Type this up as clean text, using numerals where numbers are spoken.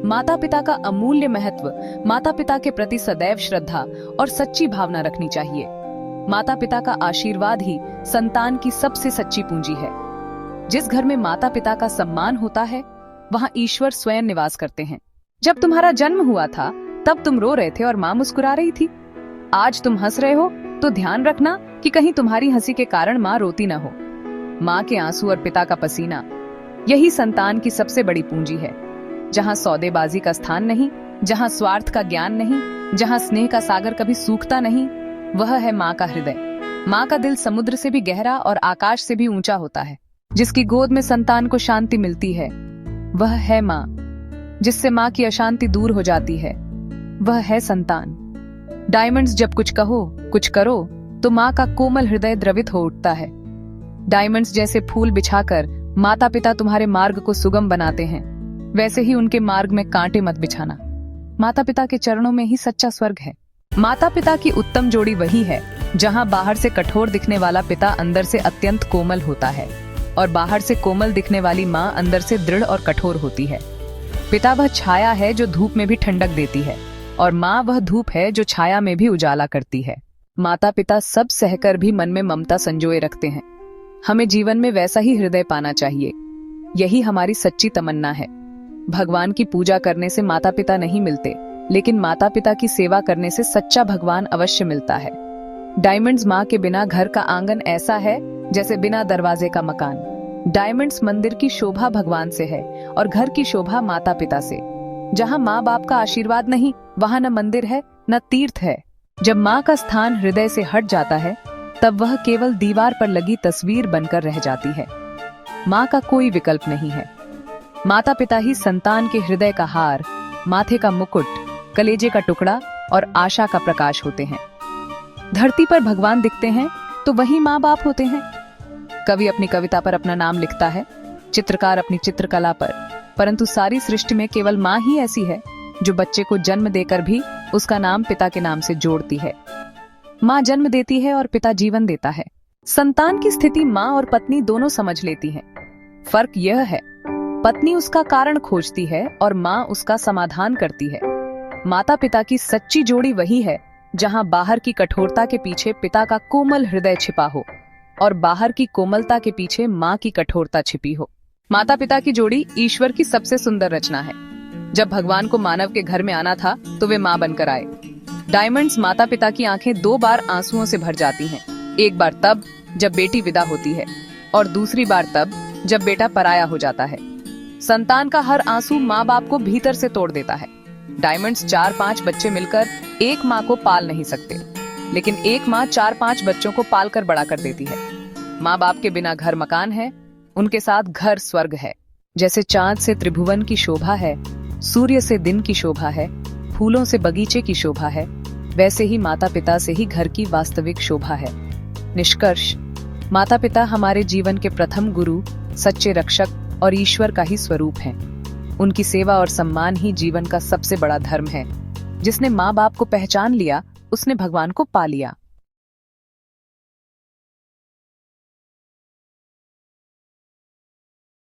माता पिता का अमूल्य महत्व, माता पिता के प्रति सदैव श्रद्धा और सच्ची भावना रखनी चाहिए। माता पिता का आशीर्वाद ही संतान की सबसे सच्ची पूंजी है। जिस घर में माता पिता का सम्मान होता है, वहाँ ईश्वर स्वयं निवास करते हैं। जब तुम्हारा जन्म हुआ था, तब तुम रो रहे थे और माँ मुस्कुरा रही थी। आज तुम हंस रहे हो, तो ध्यान रखना कि कहीं तुम्हारी हंसी के कारण माँ रोती न हो। माँ के आंसू और पिता का पसीना, यही संतान की सबसे बड़ी पूंजी है। जहाँ सौदेबाजी का स्थान नहीं, जहाँ स्वार्थ का ज्ञान नहीं, जहाँ स्नेह का सागर कभी सूखता नहीं, वह है माँ का हृदय। माँ का दिल समुद्र से भी गहरा और आकाश से भी ऊंचा होता है। जिसकी गोद में संतान को शांति मिलती है, वह है माँ। जिससे माँ की अशांति दूर हो जाती है, वह है संतान। डायमंड्स जब कुछ कहो, कुछ करो, तो माँ का कोमल हृदय द्रवित हो उठता है। डायमंड्स जैसे फूल बिछाकर माता पिता तुम्हारे मार्ग को सुगम बनाते हैं, वैसे ही उनके मार्ग में कांटे मत बिछाना। माता पिता के चरणों में ही सच्चा स्वर्ग है। माता पिता की उत्तम जोड़ी वही है जहाँ बाहर से कठोर दिखने वाला पिता अंदर से अत्यंत कोमल होता है, और बाहर से कोमल दिखने वाली माँ अंदर से दृढ़ और कठोर होती है। पिता वह छाया है जो धूप में भी ठंडक देती है, और माँ वह धूप है जो छाया में भी उजाला करती है। माता पिता सब सहकर भी मन में ममता संजोए रखते हैं। हमें जीवन में वैसा ही हृदय पाना चाहिए। यही हमारी सच्ची तमन्ना है। भगवान की पूजा करने से माता पिता नहीं मिलते, लेकिन माता पिता की सेवा करने से सच्चा भगवान अवश्य मिलता है। डायमंड्स माँ के बिना घर का आंगन ऐसा है जैसे बिना दरवाजे का मकान। डायमंड्स मंदिर की शोभा भगवान से है और घर की शोभा माता पिता से। जहाँ माँ बाप का आशीर्वाद नहीं, वहाँ न मंदिर है न तीर्थ है। जब माँ का स्थान हृदय से हट जाता है, तब वह केवल दीवार पर लगी तस्वीर बनकर रह जाती है। माँ का कोई विकल्प नहीं है। माता पिता ही संतान के हृदय का हार, माथे का मुकुट, कलेजे का टुकड़ा और आशा का प्रकाश होते हैं। धरती पर भगवान दिखते हैं तो वही माँ बाप होते हैं। कवि अपनी कविता पर अपना नाम लिखता है, चित्रकार अपनी चित्रकला पर, परंतु सारी सृष्टि में केवल माँ ही ऐसी है जो बच्चे को जन्म देकर भी उसका नाम पिता के नाम से जोड़ती है। माँ जन्म देती है और पिता जीवन देता है। संतान की स्थिति माँ और पत्नी दोनों समझ लेती हैं। फर्क यह है, पत्नी उसका कारण खोजती है और माँ उसका समाधान करती है। माता पिता की सच्ची जोड़ी वही है जहाँ बाहर की कठोरता के पीछे पिता का कोमल हृदय छिपा हो और बाहर की कोमलता के पीछे माँ की कठोरता छिपी हो। माता पिता की जोड़ी ईश्वर की सबसे सुंदर रचना है। जब भगवान को मानव के घर में आना था तो वे माँ बनकर आए। डायमंड्स माता पिता की आंखें 2 बार आंसुओं से भर जाती हैं। एक बार तब जब बेटी विदा होती है और दूसरी बार तब जब बेटा पराया हो जाता है। संतान का हर आंसू माँ बाप को भीतर से तोड़ देता है। डायमंड्स 4-5 बच्चे मिलकर एक माँ को पाल नहीं सकते, लेकिन एक माँ 4-5 बच्चों को पाल कर बड़ा कर देती है। माँ बाप के बिना घर मकान है, उनके साथ घर स्वर्ग है। जैसे चांद से त्रिभुवन की शोभा है, सूर्य से दिन की शोभा है, फूलों से बगीचे की शोभा है, वैसे ही माता पिता से ही घर की वास्तविक शोभा है। निष्कर्ष, माता पिता हमारे जीवन के प्रथम गुरु, सच्चे रक्षक और ईश्वर का ही स्वरूप हैं। उनकी सेवा और सम्मान ही जीवन का सबसे बड़ा धर्म है। जिसने माँ बाप को पहचान लिया, उसने भगवान को पा लिया।